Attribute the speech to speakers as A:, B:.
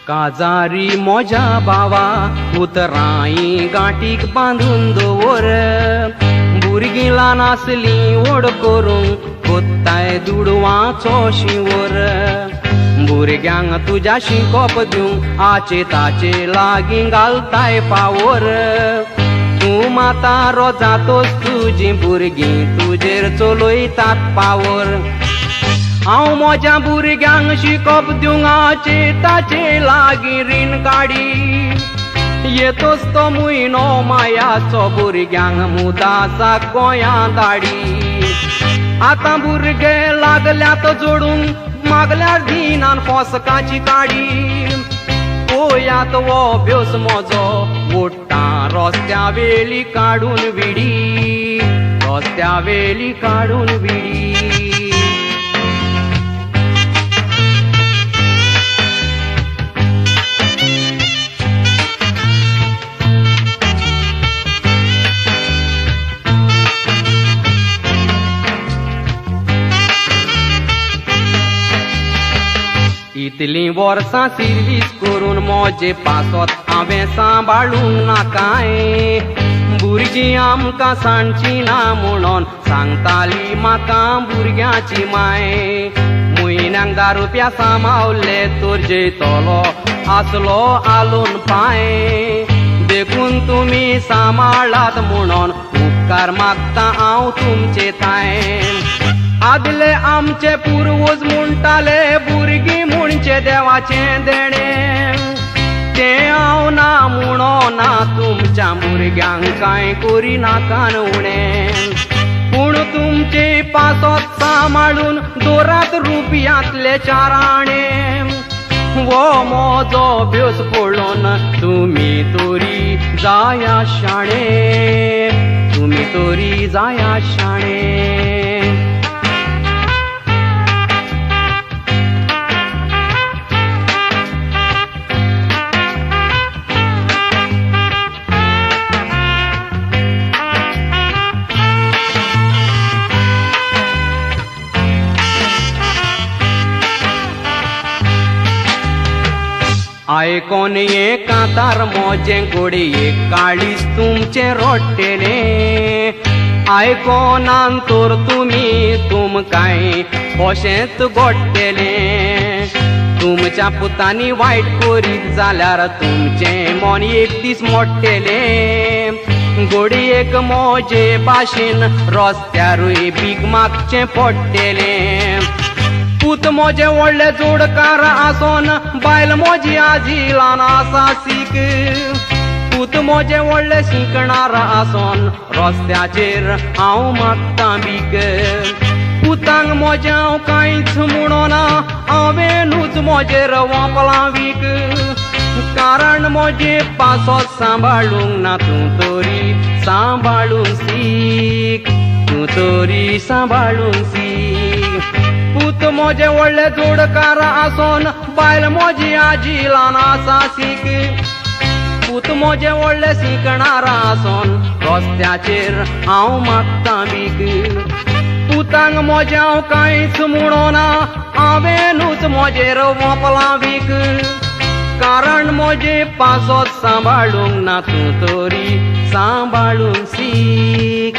A: काजारी मोजा बावा उतराई गाठीक बांधून दवर भुरगीं ल्हान आसली ओड करूंक कोत्ताय दुडवाचो शिंवर भुरग्यांक तुज्या शिकोप दिवंक आचे ताचे लागीं घालताय पावर तूं माता रोजातोच तुजीं भुरगीं तुजेर चलयतात पावर हांव म्हज्या भुरग्यांक शिकोप दिवंक आचे ताचे लागीं रीण काडी येतोच तो म्हयनो मायाचो भुरग्यांक मुदासाक गोंयां धाडी आतां भुरगे लागल्यात जोडूंक मागल्यार दिनान फोसकाची काडी पळयात वो अभ्योस म्हजो ओडटा रस्त्या वेली काडून विडी रस्त्या वेली काडून विडी इतलीं वर्सां सर्वीस करून मोजे पासोत हांवें सांबाळूंक नाकाय भुरगीं आमकां सांडची ना म्हणून सांगताली म्हाका भुरग्याची माय म्हयन्याक 10 रुपया सांबाळले तर जैतलो आसलो आलोन पाय देखून तुमी सांबाळात म्हणून उपकार मागता हांव तुमचे थाय आदले आमचे पुर्वज म्हणटाले भुरगीं म्हणचे देवाचें देणें तें हांव ना म्हणो ना तुमच्या भुरग्यांक कांय करिनाका उणें पूण तुमचे पासोत सांबाळून दोरात रुपयांतले 4 आणे वो म्हजो अभ्योस पळोवन तुमी तोरी जाया शाणे तुमी तोरी जाया शाणे आयकोन ये कांतार मोजे घोडये काळीज तुमचे रोडटेले आयकोनान तर तुमकांय अशेंच घोडटेले तुमच्या पुतांनी वायट करीत जाल्यार तुमचे मन एक दीस मोडटेले घोडयेक मोजे भाशेन रस्त्यारूय भीक मागचें पडटेले पूत मोजे व्हडले जोडकार आसोन बायल मोजी आजी ल्हान आसा सीक पूत मोजे व्हडले शिकणार आसोन रस्त्याचेर हांव मागता भीक पुतांक मोजे हांव कांयच म्हणोना हांवेनूच मोजेर वोंपलां वीक कारण मोजे पासोत सांबाळूंक ना तूं तोरी सांबाळून सीक तूं तोरी सांबाळून सीक पूत मोजे व्हडले जोडकार आसोन बायल मोजी आजी ल्हान आसा सीक पूत मोजे व्हडले शिकणार आसोन रस्त्याचेर हांव मागता भीक पुतांक मोजे हांव कांयच म्हणोना हांवेनूच मोजेर वोंपलां वीक कारण मोजे पासोत सांबाळूंक ना तूं तोरी सांबाळून सीक